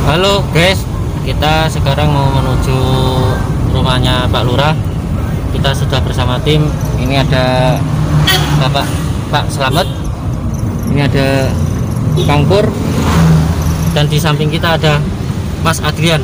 Halo guys, kita sekarang mau menuju rumahnya Pak Lurah. Kita sudah bersama tim. Ini ada Pak Slamet, ini ada Kang Pur, dan di samping kita ada Mas Adrian.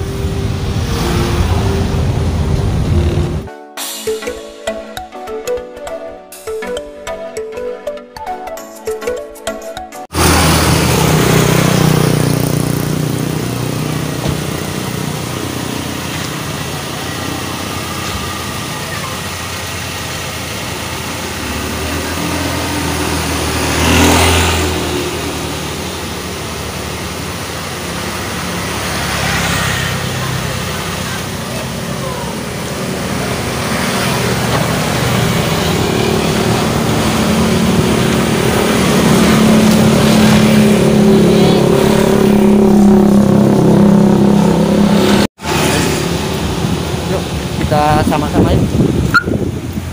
Kita sama-sama yuk.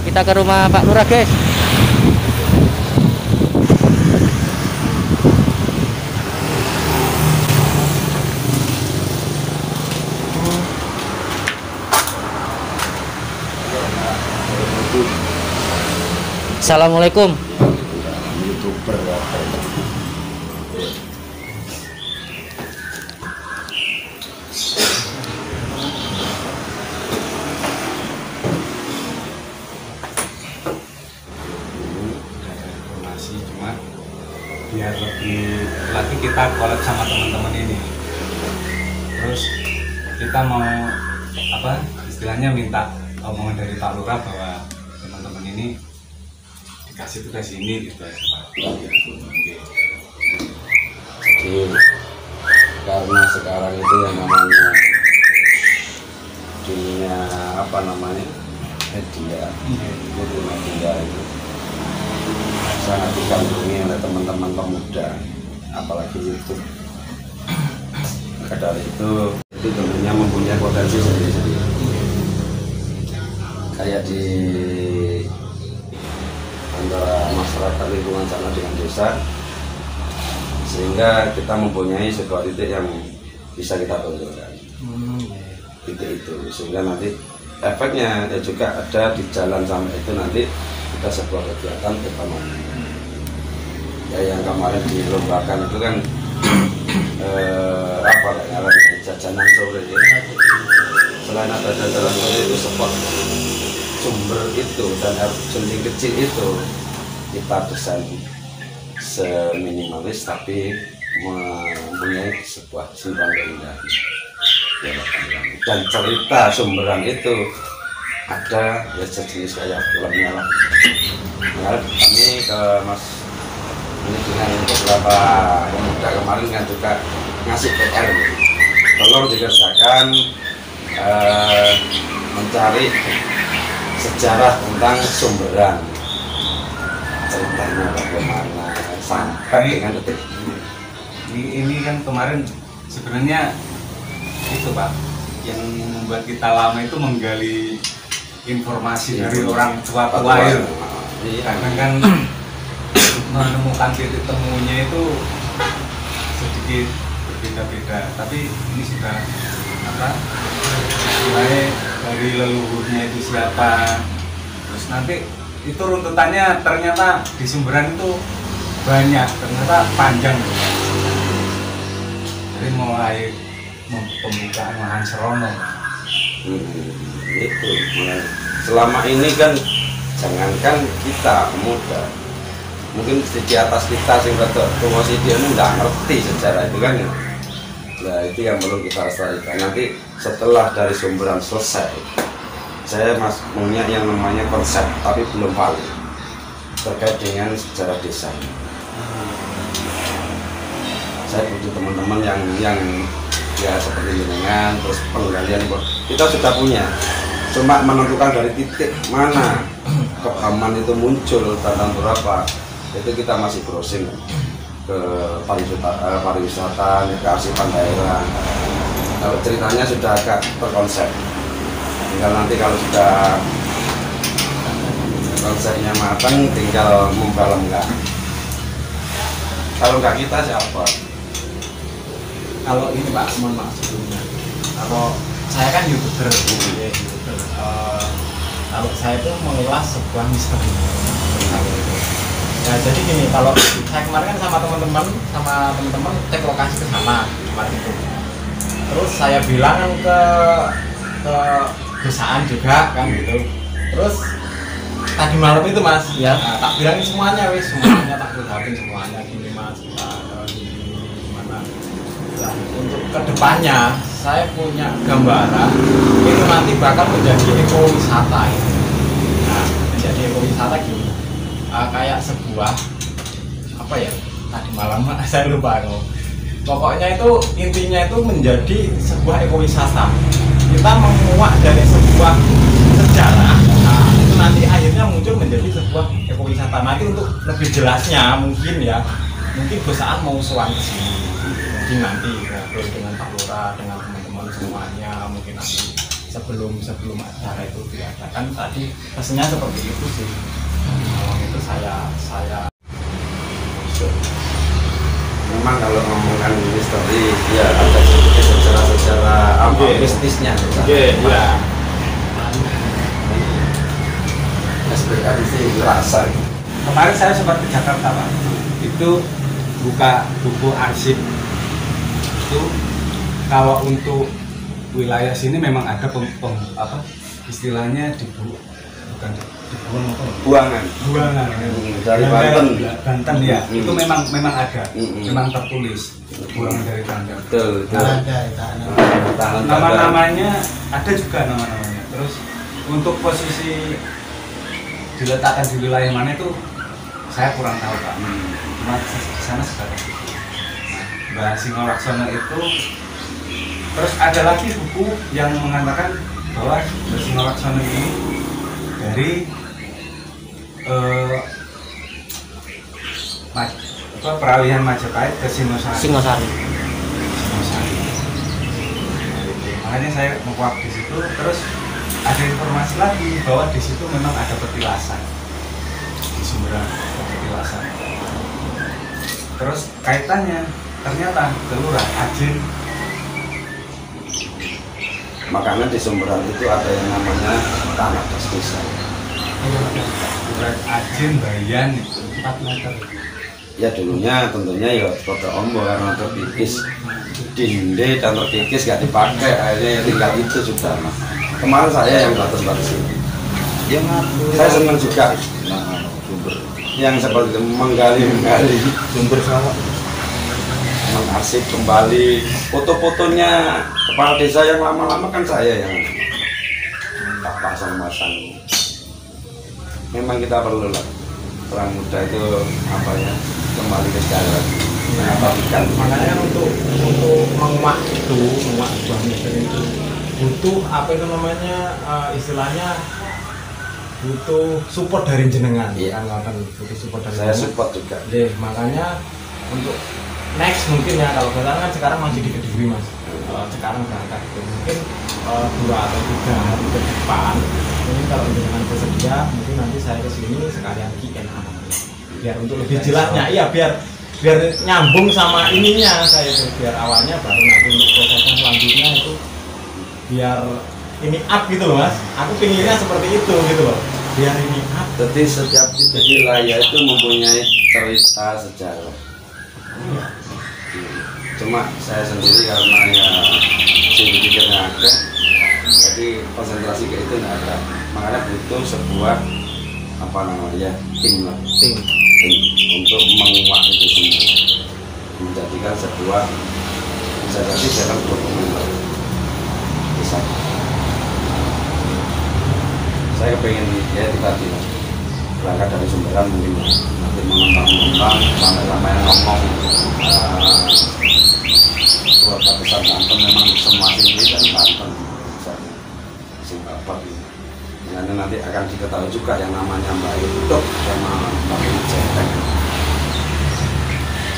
Kita ke rumah Pak Lurah guys. Assalamualaikum. YouTuber ya. Cuma biar lebih lagi kita collab sama teman-teman ini, terus kita mau apa istilahnya minta omongan dari Pak Lurah bahwa teman-teman ini dikasih tugas ini gitu ya Pak. Jadi karena sekarang itu yang namanya dunia apa namanya media itu sangat digandrungi oleh teman-teman pemuda, apalagi YouTube. Maka dari itu tentunya mempunyai potensi sendiri-sendiri. Kayak di antara masyarakat lingkungan sana dengan desa, sehingga kita mempunyai sebuah titik yang bisa kita tonjolkan. Titik itu, sehingga nanti efeknya ya juga ada di jalan sampai itu nanti kita sebuah kegiatan ekonomi. Ya yang kemarin dilombakan itu kan apa namanya jajanan sore ya. Selain ada jajanan sore itu spot sumber itu dan air sunting kecil itu kita desain seminimalis tapi mempunyai sebuah simpan keindahan. Dan cerita sumberan itu ada ya sejenis kayak filmnya lah. Nah, kami ke Mas ini dengan beberapa pemuda kemarin kan juga ngasih PR gitu. Tolong dikerjakan mencari sejarah tentang sumberan, ceritanya bagaimana sampai dengan detik ini kan kemarin sebenarnya itu Pak yang membuat kita lama itu menggali informasi dari orang tua-tua ya. Karena kan menemukan titik temunya itu sedikit berbeda-beda, tapi ini sudah apa mulai dari leluhurnya itu siapa, terus nanti itu runtutannya ternyata di sumberan itu banyak, ternyata panjang. Jadi mulai pembukaan lahan serono itu selama ini kan jangankan kita pemuda, mungkin di atas kita sing rada tua sih dia nggak ngerti sejarah itu kan. Nah itu yang perlu kita lestarikan. Nanti setelah dari sumberan selesai, saya punya yang namanya konsep tapi belum valid terkait dengan sejarah desa. Saya butuh teman-teman yang ya seperti jenengan, terus penggalian kita sudah punya, cuma menentukan dari titik mana kepahaman itu muncul tentang berapa itu kita masih browsing ke pariwisata, kearsipan daerah. Kalau ceritanya sudah agak terkonsep, tinggal nanti kalau sudah konsepnya matang tinggal membalemkan. Kalau nggak kita siapa? kalau ini Pak, mohon maaf sebelumnya. Kalau saya kan YouTuber, kalau saya itu mengulas sebuah misteri. Nah, jadi gini, kalau saya kemarin kan sama teman-teman cek lokasi ke sana kemarin itu. Terus saya bilang ke desaan juga kan gitu. Terus tadi malam itu Mas, ya tak bilangin semuanya tak bilangin semuanya gini Mas, gimana. Nah, untuk kedepannya saya punya gambaran itu nanti bakal menjadi ekowisata ini. Nah, menjadi ekowisata gini, kayak sebuah apa ya, tadi malam saya lupa kok. Pokoknya itu intinya itu menjadi sebuah ekowisata. Kita menguak dari sebuah sejarah, nah itu nanti akhirnya muncul menjadi sebuah ekowisata. Nanti untuk lebih jelasnya mungkin Bosaan mau sowan ke sini, mungkin nanti ngobrol dengan Pak Lurah, dengan teman-teman semuanya, mungkin nanti sebelum acara itu diadakan. Tadi pesannya seperti itu sih. Itu saya memang kalau ngomongkan misteri ya ada sedikit secara bisnisnya ya. SPK sih rasa. Kemarin saya sempat ke Jakarta Pak, itu buka buku arsip itu. Kalau untuk wilayah sini memang ada istilahnya buangan dari Banten ya. Itu memang ada, memang tertulis buangan dari Banten. Betul. Nama-namanya ada juga nama-namanya. Terus untuk posisi diletakkan di wilayah mana itu saya kurang tahu Pak. Cuma di sana sekarang. Mbah Singolaksono itu. Terus ada lagi buku yang mengatakan bahwa Mbah Singolaksono ini dari peralihan Majapahit ke Singosari. Makanya saya menguap di situ. Terus ada informasi lagi bahwa di situ memang ada petilasan, di Sumberan ada petilasan. Terus kaitannya ternyata Lurah Ajin. Makanya di Sumberan itu ada yang namanya tanah das desa. Ajin Bayan itu 4 meter. Ya dulunya tentunya ya kota Ombo karena terkikis dinde dan terkikis gak dipakai, akhirnya tinggal itu sudah. Kemarin saya yang batas-batas ini. Ya, saya senang juga sumber yang seperti itu, menggali sumber sawah, mengarsip kembali foto-fotonya kepala desa yang lama-lama kan saya yang tak pasang-pasang. Memang kita perlu lah orang muda itu apa ya, kembali ke sejarah. Makanya kan untuk menguak sebuah misteri itu butuh apa itu namanya, istilahnya butuh support dari jenengan. Iya. Kan butuh support dari Saya jenengan. support juga. Makanya untuk next mungkin ya, kalau kita kan sekarang masih di Kediri Mas, sekarang berangkat itu mungkin 2 atau 3 hari ke depan, mungkin kalau jenengan bersedia mungkin nanti saya kesini sekalian Q&A biar untuk lebih jelasnya. Iya, biar nyambung sama ininya saya itu, biar awalnya baru nanti untuk prosesnya selanjutnya itu biar ini up gitu loh Mas. Aku pinginnya seperti itu gitu loh, biar ini up. Jadi setiap titik wilayah itu mempunyai cerita sejarah. Cuma saya sendiri karena ya pikirnya ada, jadi konsentrasi ke itu nggak ada. Makanya butuh sebuah apa namanya tim untuk menguak itu semua, menjadikan sebuah bisa jadi dalam dokumenter. Bisa. Saya kepengen ya itu tadi berangkat dari Sumberan, mungkin nanti mengembang sampai ngomong keluarga besar Banten, memang semua sini dan Banten Singapura gitu. Nanti akan diketahui juga yang namanya Mbak Yudok sama Mbak Yudok.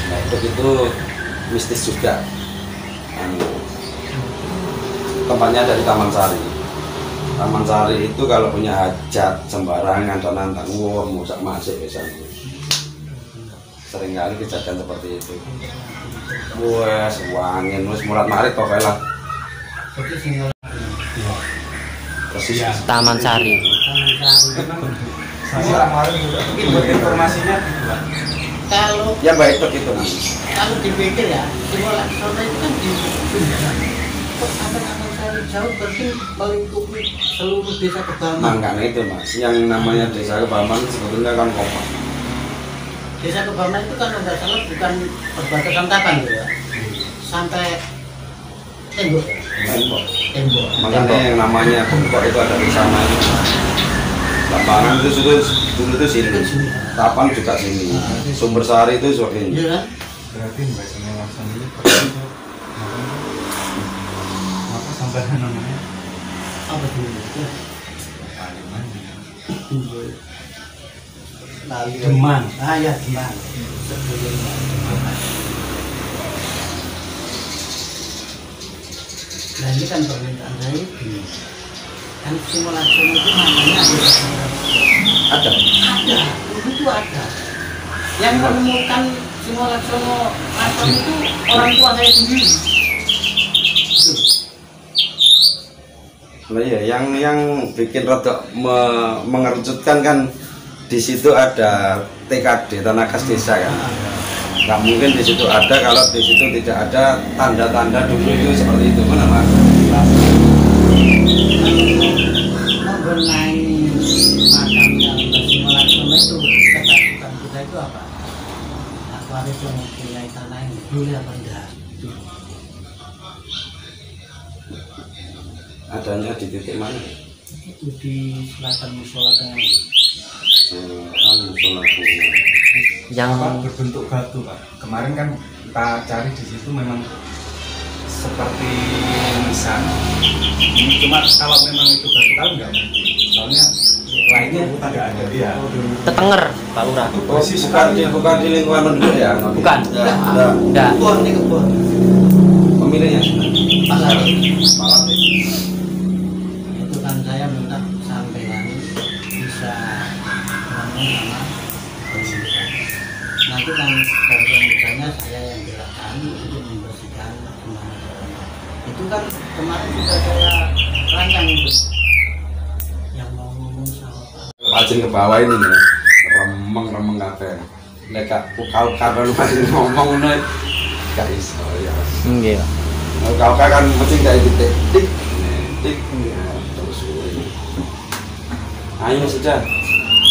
Mbak Yudok itu mistis juga. Tempatnya dari Taman Sari. Taman Sari itu kalau punya hajat sembarangan dan nantang musak masuk misalnya. Seringkali kejadian seperti itu. Wes wangin wis murat marit kok lah. Jadi single Persis. Iya. Taman Sari. Saya kemarin juga mungkin buat informasinya gitu Pak. Kalau Ya baik begitu. kalau dipikir ya, Simola Sono itu kan di Sunda. Kok sampai Taman Sari jauh berarti melingkupi seluruh desa Kebaman. Makanya itu Mas, yang namanya desa Kebaman sebetulnya kan kompak. Desa Kebaman itu kan nggak salah bukan perbatasan kapan ya? Sampai tembok. Tembok. Tembok. Makanya yang namanya kompak itu ada di sana. Lapangan itu dulu itu sini. Tapan juga sini. Sumber Sari itu seperti ini. Iya kan? Berarti Mbak Sinela sendiri apa sampai namanya? Apa dulu? Paliman. Lalu Deman. Ah ya Deman. Sebelumnya. Nah ini kan permintaan saya ini. Kan Simola Sono itu namanya Ada. ada, itu ada. Yang menemukan Simola Sono Atom itu orang tua saya sendiri. Itu. Nah ya, yang bikin rada mengerucutkan kan di situ ada TKD tanah kas desa kan. Nggak mungkin di situ ada kalau di situ tidak ada tanda-tanda dulu itu seperti itu mana Mas? Mengenai makamnya Mbak Simola Sono itu ketakutan kita itu apa? Aku harus mempunyai tanah ini boleh apa enggak? Adanya di titik mana? Itu di selatan musola tengah. Musola Yang Apa berbentuk batu Pak. Kemarin kan kita cari di situ memang seperti nisan. Ini cuma kalau memang itu batu kan nggak mungkin. Soalnya lainnya tidak ada dia. Tetenger, Pak Lurah. Persis bukan di lingkungan penduduk ya? Bukan. Ya, ada Enggak. Kebun nih kebun. pemiliknya. Pasar. Malah Itu kan saya minta sampean bisa ngomong sama pemerintah. Nanti kan pemerintahnya saya yang gerakan untuk membersihkan kemana-mana. Itu kan kemarin juga saya rancang itu yang mau ngomong sama Pak. Pacin ke bawah ini nih, remeng kafe. Leka kau karena lu masih ngomong nih, gak iso ya. Nggih. Kau kan mesti kayak gitu, tik, tik, ya, terus ini. Ayo sudah,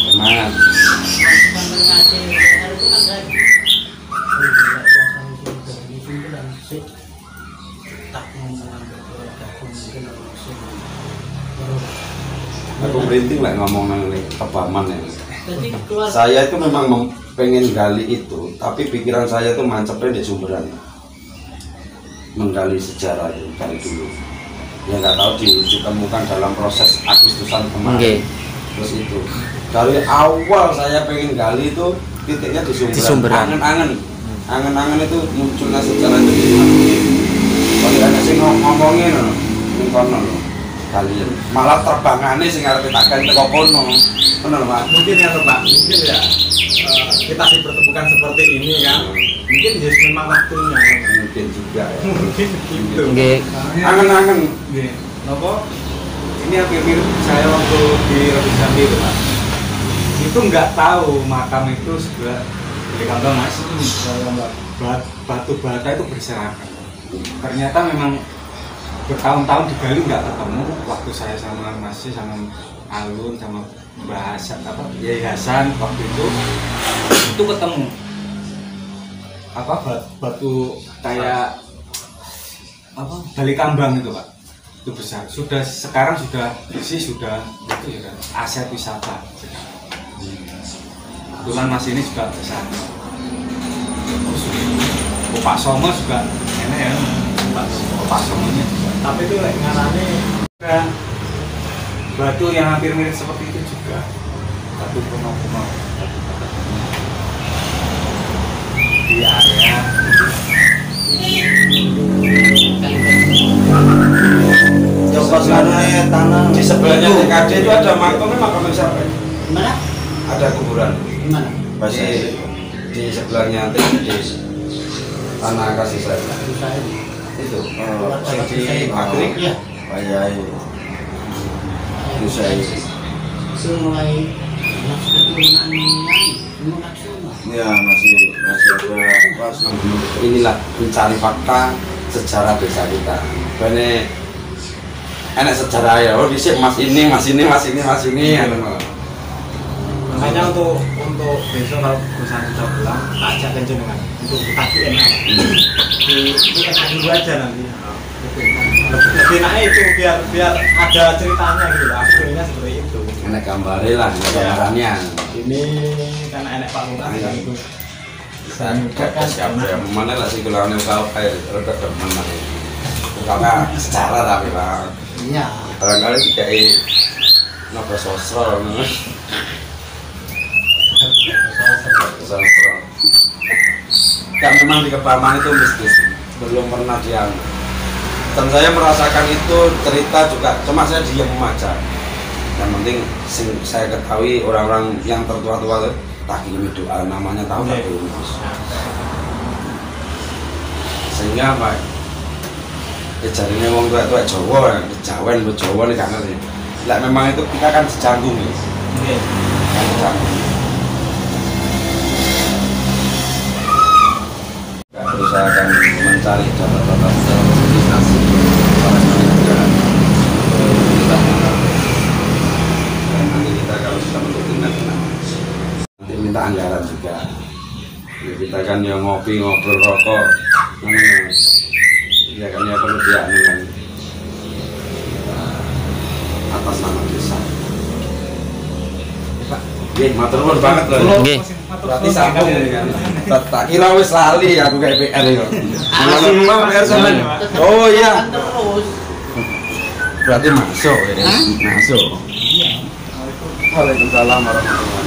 semangat. Sampai ngasih PR itu kan saya tak mau mengambil keluarga mungkin Aku berinting lah ngomong nang Kebaman ya. jadi keluarga Saya itu memang pengen gali itu, tapi pikiran saya itu mancepnya di sumberan, menggali sejarah itu dari dulu. Ya nggak tahu ditemukan dalam proses Agustusan kemarin. Nggih. Terus itu dari awal saya pengen gali itu titiknya di sumberan. Di sumberan. Angen-angen itu munculnya sejarah itu di mana? Kalau ada sih ngomongin loh, kono loh. Kalian malah terbangannya sing arep tak kae teko kono. Bener, Mas. Mungkin ya Pak, mungkin ya kita dipertemukan seperti ini kan, mungkin ya memang waktunya. Mungkin juga ya. Mungkin gitu. Nggih. Angen-angen. Nggih. Napa? Ini yang mirip saya waktu di Rabu Jambi itu Pak. Itu nggak tahu makam itu sebelah di kantong Mas. Batu bata itu berserakan. Ternyata memang bertahun-tahun digali nggak ketemu. Waktu saya sama Masnya sama Alun sama Mbah Hasan apa Yayasan waktu itu ketemu apa batu kayak apa balik kambang itu Pak, itu besar. Sudah sekarang sudah itu ya kan aset wisata. Kebetulan Mas ini juga besar. Terus Pak Somo juga enak ya, Pak Somonya juga. Tapi itu lek ngarane Dan batu yang hampir mirip seperti itu juga batu kuno-kuno di area Coba sekarang tanah di sebelahnya TKD itu ada makam siapa? gimana? Ada kuburan. Gimana? Masih di sebelahnya TKD. tanah kasih saya Susah ini. itu Keluarga sing kasih sayang. Agrik Iya. Bayai Usai Itu mulai masuk keturunan semua semua. ya masih ada pas inilah mencari fakta sejarah desa kita. Bene enak sejarah ya, oh bisa mas ini Makanya untuk besok kalau perusahaan sudah pulang, ajak jenengan untuk KKN itu enak dulu aja nanti. Lebih enaknya itu biar ada ceritanya gitu loh, aslinya seperti itu. enak gambarnya lah, gambarannya Ini kan enak Pak Lurah kan itu. siapa mana lah sih kalau kau kayak rada demen karena secara tapi lah Iya. barangkali kayak nopo sosro sosro kan memang di Kepaman itu mistis belum pernah diang dan saya merasakan itu cerita juga cuma saya diam aja yang penting saya ketahui orang-orang yang tertua-tua tak kirim doa namanya tahu tak kirim sehingga apa jadinya wong tua Jawa Jawa nih kan sih lah memang itu kita kan dicanggung nih kan dicanggung berusaha akan mencari data-data secara sertifikasi para negara dan nanti kita kalau sudah bentuk timnas nanti minta anggaran juga ya, kita kan yang ngopi ngobrol rokok ya kan ya perlu dia dengan atas nama desa Pak matur nuwun banget loh Nggih. berarti sambung ini kan tak kira wis lali aku kayak PR ya PR sampean oh iya Terus. berarti masuk ya masuk Waalaikumsalam warahmatullahi wabarakatuh